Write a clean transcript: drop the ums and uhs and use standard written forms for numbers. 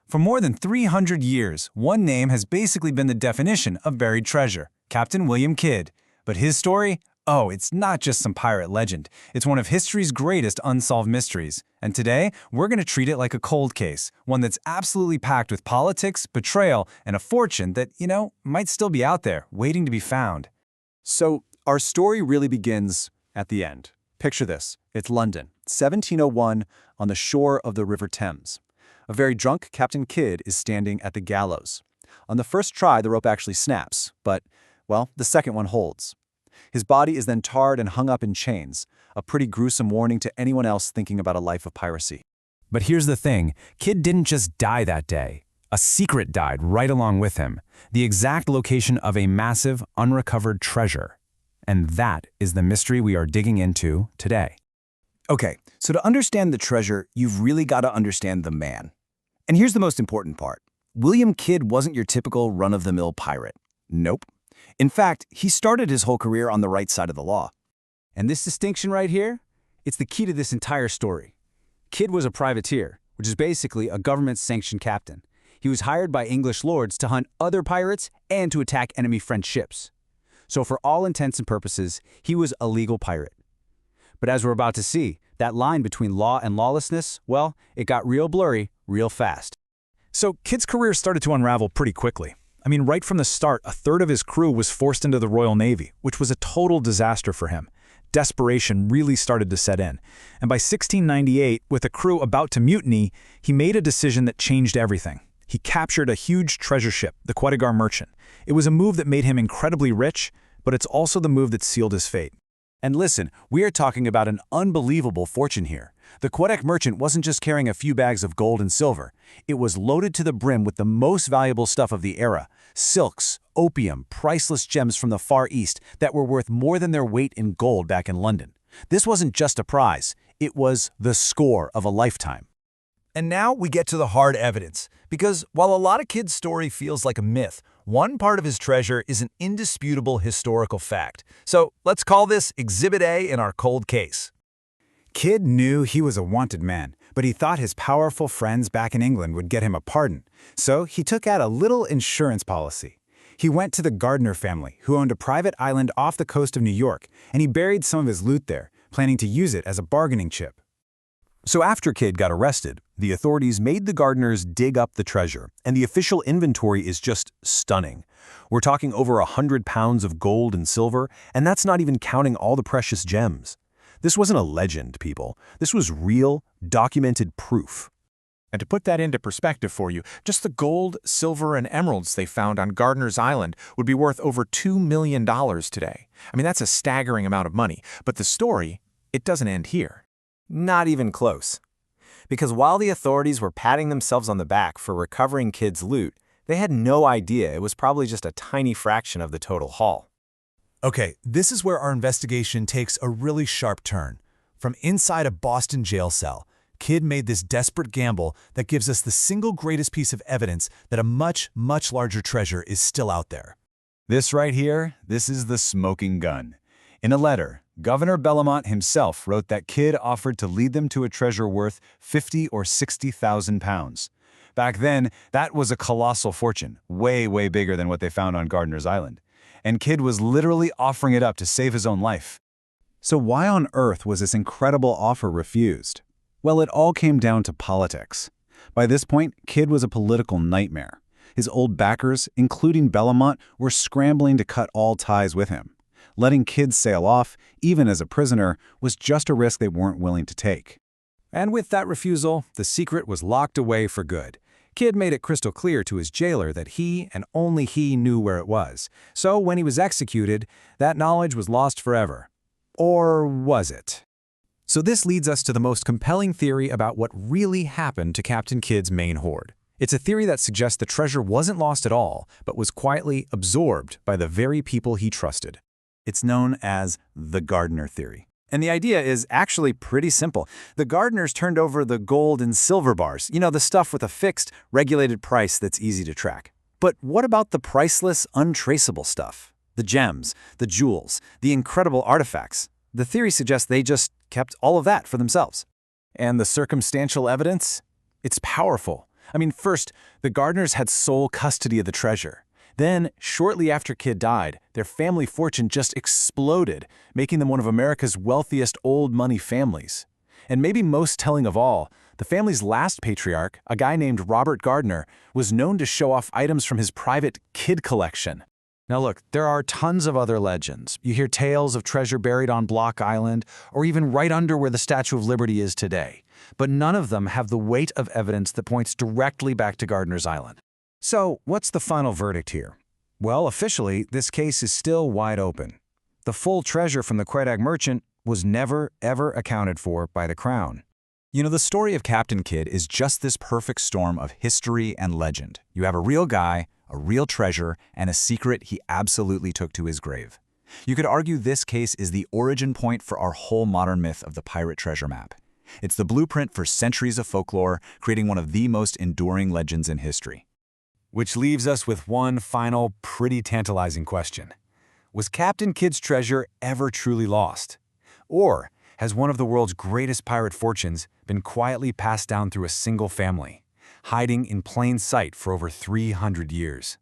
For more than 300 years, one name has basically been the definition of buried treasure, Captain William Kidd. But his story? Oh, it's not just some pirate legend. It's one of history's greatest unsolved mysteries. And today, we're going to treat it like a cold case, one that's absolutely packed with politics, betrayal, and a fortune that, might still be out there, waiting to be found. So, our story really begins at the end. Picture this. It's London, 1701, on the shore of the River Thames. A very drunk Captain Kidd is standing at the gallows. On the first try, the rope actually snaps, but, well, the second one holds. His body is then tarred and hung up in chains, a pretty gruesome warning to anyone else thinking about a life of piracy. But here's the thing, Kidd didn't just die that day. A secret died right along with him, the exact location of a massive, unrecovered treasure. And that is the mystery we are digging into today. Okay, so to understand the treasure, you've really got to understand the man. And here's the most important part. William Kidd wasn't your typical run-of-the-mill pirate. Nope. In fact, he started his whole career on the right side of the law. And this distinction right here, it's the key to this entire story. Kidd was a privateer, which is basically a government-sanctioned captain. He was hired by English lords to hunt other pirates and to attack enemy French ships. So for all intents and purposes, he was a legal pirate. But as we're about to see, that line between law and lawlessness, well, it got real blurry real fast. So Kidd's career started to unravel pretty quickly. Right from the start, a third of his crew was forced into the Royal Navy, which was a total disaster for him. Desperation really started to set in. And by 1698, with a crew about to mutiny, he made a decision that changed everything. He captured a huge treasure ship, the Quedegar Merchant. It was a move that made him incredibly rich, but it's also the move that sealed his fate. And listen, we are talking about an unbelievable fortune here. The Quebec merchant wasn't just carrying a few bags of gold and silver. It was loaded to the brim with the most valuable stuff of the era: silks, opium, priceless gems from the Far East that were worth more than their weight in gold back in London. This wasn't just a prize, it was the score of a lifetime. And now we get to the hard evidence, because while a lot of Kidd's story feels like a myth, one part of his treasure is an indisputable historical fact. So let's call this Exhibit A in our cold case. Kidd knew he was a wanted man, but he thought his powerful friends back in England would get him a pardon. So he took out a little insurance policy. He went to the Gardiner family, who owned a private island off the coast of New York, and he buried some of his loot there, planning to use it as a bargaining chip. So after Kidd got arrested, the authorities made the Gardiners dig up the treasure, and the official inventory is just stunning. We're talking over 100 pounds of gold and silver, and that's not even counting all the precious gems. This wasn't a legend, people. This was real, documented proof. And to put that into perspective for you, just the gold, silver, and emeralds they found on Gardiners Island would be worth over $2 million today. That's a staggering amount of money. But the story, it doesn't end here. Not even close. Because while the authorities were patting themselves on the back for recovering Kidd's loot, they had no idea it was probably just a tiny fraction of the total haul. Okay, this is where our investigation takes a really sharp turn. From inside a Boston jail cell, Kidd made this desperate gamble that gives us the single greatest piece of evidence that a much, much larger treasure is still out there. This right here, this is the smoking gun. In a letter, Governor Bellamont himself wrote that Kidd offered to lead them to a treasure worth 50 or 60,000 pounds. Back then, that was a colossal fortune, way, way bigger than what they found on Gardiners Island. And Kidd was literally offering it up to save his own life. So why on earth was this incredible offer refused? Well, it all came down to politics. By this point, Kidd was a political nightmare. His old backers, including Bellamont, were scrambling to cut all ties with him. Letting Kidd sail off, even as a prisoner, was just a risk they weren't willing to take. And with that refusal, the secret was locked away for good. Kidd made it crystal clear to his jailer that he and only he knew where it was. So when he was executed, that knowledge was lost forever. Or was it? So this leads us to the most compelling theory about what really happened to Captain Kidd's main hoard. It's a theory that suggests the treasure wasn't lost at all, but was quietly absorbed by the very people he trusted. It's known as the Gardiner theory. And the idea is actually pretty simple. The Gardiners turned over the gold and silver bars, the stuff with a fixed, regulated price that's easy to track. But what about the priceless, untraceable stuff? The gems, the jewels, the incredible artifacts? The theory suggests they just kept all of that for themselves. And the circumstantial evidence? It's powerful. I mean, first, the Gardiners had sole custody of the treasure. Then, shortly after Kidd died, their family fortune just exploded, making them one of America's wealthiest old money families. And maybe most telling of all, the family's last patriarch, a guy named Robert Gardiner, was known to show off items from his private Kidd collection. Now look, there are tons of other legends. You hear tales of treasure buried on Block Island, or even right under where the Statue of Liberty is today. But none of them have the weight of evidence that points directly back to Gardiners Island. So, what's the final verdict here? Well, officially, this case is still wide open. The full treasure from the Quedagh merchant was never, ever accounted for by the Crown. You know, the story of Captain Kidd is just this perfect storm of history and legend. You have a real guy, a real treasure, and a secret he absolutely took to his grave. You could argue this case is the origin point for our whole modern myth of the pirate treasure map. It's the blueprint for centuries of folklore, creating one of the most enduring legends in history. Which leaves us with one final, pretty tantalizing question. Was Captain Kidd's treasure ever truly lost? Or has one of the world's greatest pirate fortunes been quietly passed down through a single family, hiding in plain sight for over 300 years?